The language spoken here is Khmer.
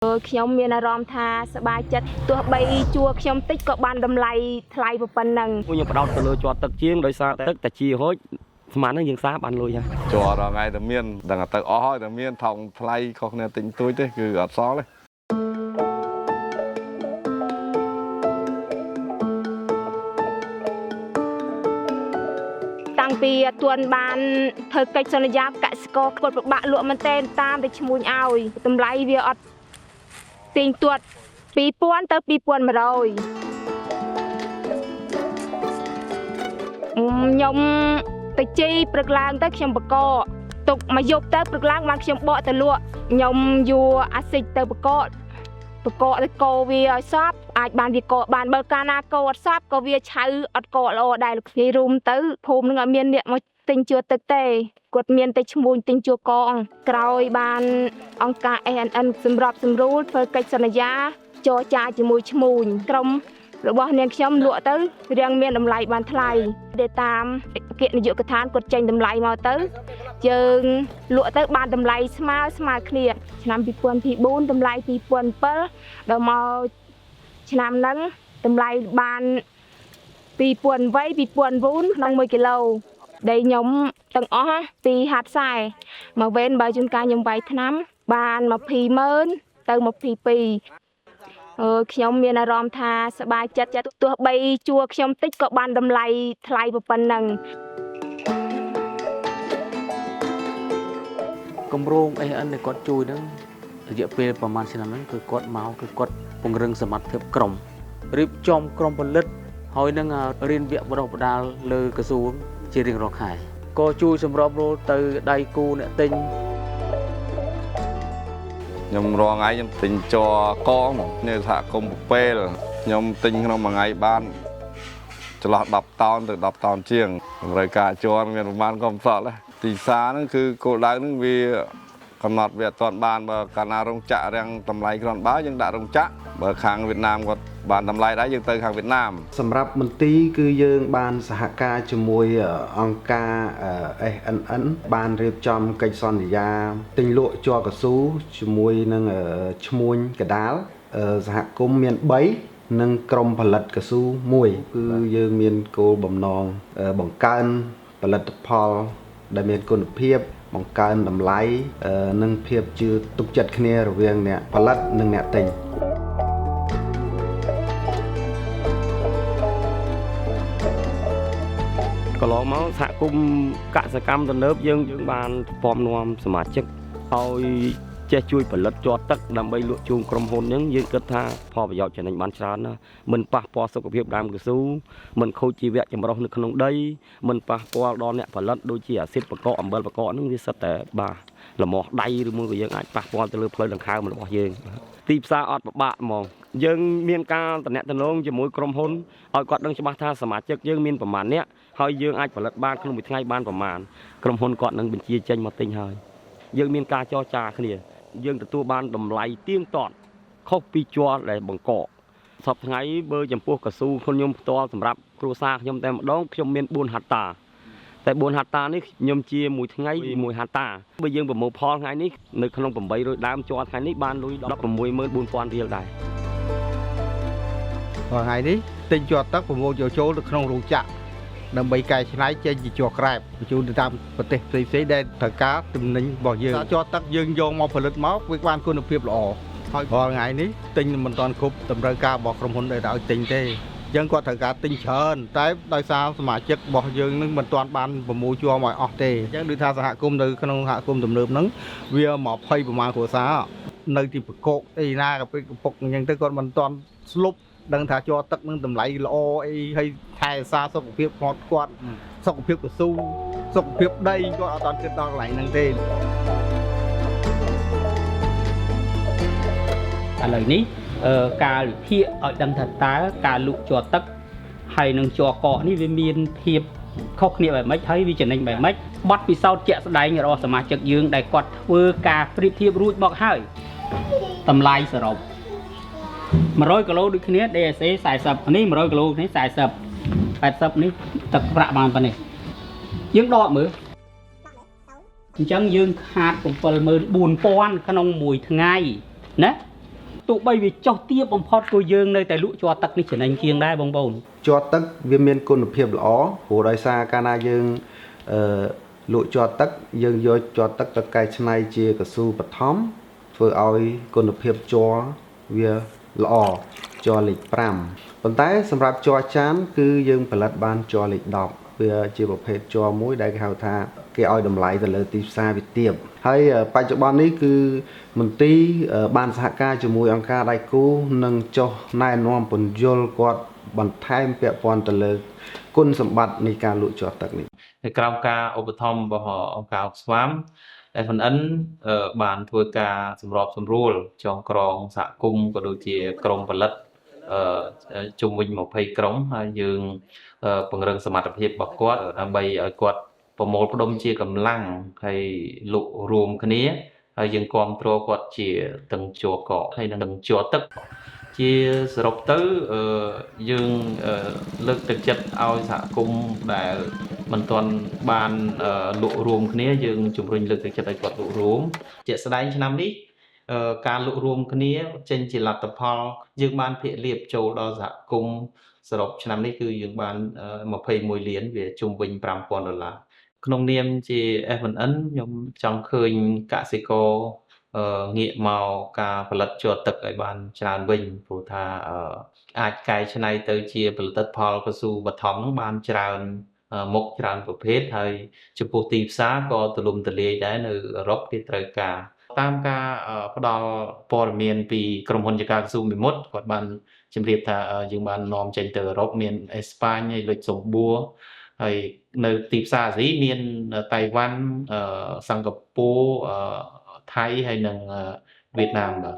ខ្ញុំមានអារម្មណ៍ថាសប្បាយចិត្តទោះបីជួខ្ញុំតិចក៏បានតម្លៃថ្លៃប៉ុណ្ណឹងខ្ញុំបដោតទៅលើជាប់ទឹកជាងដោយសារទឹកតែជាហូចស្មានហ្នឹងយើងសាបានលុយហើយជាប់រាល់ថ្ងៃតែមានដឹងតែអស់ហើយតែមានថោកថ្លៃខុសគ្នាទិញទួយទេគឺអត់សល់ទេតាំងពីអត់ទាន់បានធ្វើកិច្ចសន្យាកសិករគាត់ពិបាកលក់មែនទែនតាមតែឈ្មោះឲ្យតម្លៃវាអត់ទាញទាត់2000ទៅ2100ខ្ញុំទៅជ័យព្រឹកឡើងទៅខ្ញុំបកកទុកមកយប់ទៅព្រឹកឡើងបានខ្ញុំបកទៅលក់ខ្ញុំយួរអាស៊ីចទៅបកកទៅកោវាឲ្យសពអាចបានវាកោបានបើកាលណាកោអត់សពក៏វាឆៅអត់កោល្អដែរលោកស្រីរួមទៅភូមិនឹងអត់មានអ្នកមកទិញជួទឹកទេគាត់មានតែឈ្មោះទិញជួកងក្រោយបានអង្គការ ANN សម្របសម្រួលធ្វើកិច្ចសន្យាចរចាជាមួយឈ្មោះក្រុមរបស់នាងខ្ញុំលក់ទៅរៀងមានតម្លៃបានថ្លៃដែលតាមអគ្គនាយកដ្ឋានគាត់ចេញតម្លៃមកទៅយើងលក់ទៅបានតម្លៃស្មើគ្នាឆ្នាំ2004តម្លៃ2007ដល់មកឆ្នាំហ្នឹងតម្លៃបាន2008 2009ក្នុង1គីឡូដែលខ្ញុំទាំងអស់ពីហាត់ខ្សែមកវេនបើជួនកាលខ្ញុំវាយថ្នាំបាន200,000ទៅ22ខ្ញុំមានអារម្មណ៍ថាសប្បាយចិត្តទោះបីជួខ្ញុំតិចក៏បានតម្លៃថ្លៃប៉ុណ្ណឹងគម្រោង AN ដែលគាត់ជួយហ្នឹងរយៈពេលប្រហែលឆ្នាំហ្នឹងគឺគាត់មកគឺគាត់ពង្រឹងសមត្ថភាពក្រុមរៀបចំក្រុមផលិតហើយនឹងរៀនវគ្គបណ្ដុះបណ្ដាលលើក្រសួងជារៀងរាល់ខែក៏ជួយសម្របរួលទៅដៃគូអ្នកទិញខ្ញុំរងថ្ងៃខ្ញុំទិញជ័រកងនៅសហគមន៍ពពេលខ្ញុំទិញក្នុងមួយថ្ងៃបានចន្លោះ10តោនទៅ10តោនជាងតម្រូវការជ័រមានប្រមាណក៏មិនសល់ដែរទីផ្សារហ្នឹងគឺគោលដៅហ្នឹងវាកំណត់វាអត់ទាន់បានបើកាលណារោងចក្ររាំងតម្លៃគ្រាន់បើយើងដាក់រោងចក្របើខាងវៀតណាមគាត់បានតម្លៃដែរយើងទៅខាងវៀតណាមសម្រាប់មន្ទីរគឺយើងបានសហការជាមួយអង្គការ SNN បានរៀបចំកិច្ចសន្យាទិញលក់ជ័រកស៊ូជាមួយនឹងឈ្មួញកដាលសហគមន៍មាន3និងក្រុមផលិតកស៊ូ1គឺយើងមានគោលបំណងបង្កើនផលិតផលដែលមានគុណភាពបង្កើនតម្លៃនិងភាពជឿទុកចិត្តគ្នារវាងអ្នកផលិតនិងអ្នកទិញកន្លងមកសហគមន៍កសិកម្មទំនើបយើងបានពំនាំសមាជិកឲ្យចេះជួយផលិតជ័រទឹកដើម្បីលក់ជូនក្រុមហ៊ុនហ្នឹងយើងគិតថាផលប្រយោជន៍ចំណេញបានច្រើនណាស់មិនប៉ះពាល់សុខភាពដើមកស៊ូមិនខូចជីវៈចម្រុះនៅក្នុងដីមិនប៉ះពាល់ដល់អ្នកផលិតដូចជាអាស៊ីតបកកអំបិលបកកហ្នឹងវាសិតតែបាទលមាស់ដៃឬមួយក៏យើងអាចប៉ះពាល់ទៅលើផ្លូវដង្ហើមរបស់យើងទីផ្សារអត់ពិបាកហ្មងយើងមានការតំណែងជាមួយក្រុមហ៊ុនឲ្យគាត់ដឹងច្បាស់ថាសមាជិកយើងមានប្រមាណអ្នកហើយយើងអាចផលិតបានក្នុងមួយថ្ងៃបានប្រមាណក្រុមហ៊ុនគាត់នឹងបញ្ជាចេញមកទិញហើយយើងមានការចរចាគ្នាយើងទទួលបានតម្លៃទៀងទាត់ខុសពីជ័រដែលបង្កកសពថ្ងៃបើចំពោះកស៊ូខ្ញុំផ្ទាល់សម្រាប់គ្រួសារខ្ញុំតែម្ដងខ្ញុំមាន4ហត្តាតែ4ហត្តានេះខ្ញុំជាមួយថ្ងៃ1ហត្តាបើយើងប្រមូលផលថ្ងៃនេះនៅក្នុង800ដើមជ័រថ្ងៃនេះបានលុយ164,000 រៀលដែរថ្ងៃនេះទិញជ័រទឹកប្រមូលចូលទៅក្នុងរោងចក្រដើម្បីកែច្នៃចេញជាជ័រក្រែបបញ្ជូនទៅតាមប្រទេសផ្សេងៗដែលត្រូវការទំនិញរបស់យើងជ័រទឹកយើងយកមកផលិតមកវាបានគុណភាពល្អហើយរាល់ថ្ងៃនេះទិញមិនទាន់គ្រប់តម្រូវការរបស់ក្រុមហ៊ុនដែលឲ្យទិញទេយើងគាត់ត្រូវការទិញច្រើនតែដោយសារសមាជិករបស់យើងនឹងមិនទាន់បានប្រមូលជ័រមកអស់ទេអញ្ចឹងដូចថាសហគមន៍នៅក្នុងសហគមន៍ទំនើបហ្នឹងវា20ប្រមាណគ្រួសារនៅទីប្រកកអីណាក៏ពេលកំពុកអញ្ចឹងទៅគាត់មិនទាន់ស្លុបដឹងថាជ័រទឹកនឹងតម្លៃល្អអីហើយថែរក្សាសុខភាពគាត់សុខភាពកស៊ូសុខភាពដីគាត់អត់ទាន់គិតដល់កន្លែងហ្នឹងទេឥឡូវនេះការវិភាគឲ្យដឹងថាតើការលក់ជ័រទឹកហើយនឹងជ័រកកនេះវាមានភាពខុសគ្នាបែបម៉េចហើយវាចំណេញបែបម៉េចបទពិសោធន៍ជាក់ស្ដែងរបស់សមាជិកយើងដែលគាត់ធ្វើការប្រៀបធៀបរួចមកហើយតម្លៃសរុប100គីឡូដូចគ្នា DSA 40នេះ100គីឡូនេះ40 80នេះទឹកប្រាក់បានប៉ុណ្ណេះយើងដកមើលអញ្ចឹងយើងខាត 74,000 ក្នុងមួយថ្ងៃណា ទោះបីវាចុះទាបបំផុតក៏យើងនៅតែលក់ជ័រទឹកនេះចំណេញជាងដែរបងប្អូន ជ័រទឹកវាមានគុណភាពល្អព្រោះដោយសារកាលណាយើងលក់ជ័រទឹកយើងយកជ័រទឹកទៅកែច្នៃជាកស៊ូបឋមធ្វើឲ្យគុណភាពជ័រវាល្អជ័រលេខ5ប៉ុន្តែសម្រាប់ជ័រចានគឺយើងផលិតបានជ័រលេខ10វាជាប្រភេទជ័រមួយដែលគេហៅថាគេឲ្យតម្លៃទៅលើទីផ្សារវាទាបហើយបច្ចុប្បន្ននេះគឺមន្ទីរបានសហការជាមួយអង្គការដៃគូនិងចុះណែនាំពន្យល់គាត់បន្ថែមពាក់ព័ន្ធទៅលើគុណសម្បត្តិនៃការលក់ជ័រទឹកនេះ នៅក្រោមការឧបត្ថម្ភរបស់អង្គការស្វាម FNN បានធ្វើការសម្របសម្រួលចងក្រងសហគមន៍ក៏ដូចជាក្រុមផលិតជុំវិញ20ក្រុមហើយយើងពង្រឹងសមត្ថភាពរបស់គាត់ដើម្បីឲ្យគាត់ប្រមូលផ្ដុំជាកម្លាំងហើយលក់រួមគ្នាហើយយើងគ្រប់គ្រងគាត់ជាទាំងជ័រកកហើយនិងជ័រទឹកជាសរុបទៅយើងលើកទឹកចិត្តឲ្យសហគមន៍ដែលមិនទាន់បានលក់រួមគ្នាយើងជំរុញលើកទឹកចិត្តឲ្យគាត់លក់រួមជាក់ស្ដែងឆ្នាំនេះការលក់រួមគ្នាចេញជាលទ្ធផលយើងបានភាគលាភចូលដល់សហគមន៍សរុបឆ្នាំនេះគឺយើងបាន21លានវាជុំវិញ$5000ក្នុងនាមជា FNN ខ្ញុំចង់ឃើញកសិករងាកមកការផលិតជ័រទឹកឲ្យបានច្រើនវិញព្រោះថាអាចកែច្នៃទៅជាផលិតផលកស៊ូបឋមនឹងបានច្រើនមុខច្រើនប្រភេទហើយចំពោះទីផ្សារក៏ទូលំទូលាយដែរនៅអឺរ៉ុបគេត្រូវការតាមការផ្ដល់ព័ត៌មានពីក្រុមហ៊ុនចការកស៊ូមីមុតគាត់បានជម្រាបថាយើងបាននាំចេញទៅអឺរ៉ុបមានអេស្ប៉ាញហើយលុចសំបួរហើយនៅទីផ្សារអាស៊ីមានតៃវ៉ាន់សិង្ហបុរីថៃហើយនិងវៀតណាមបាទ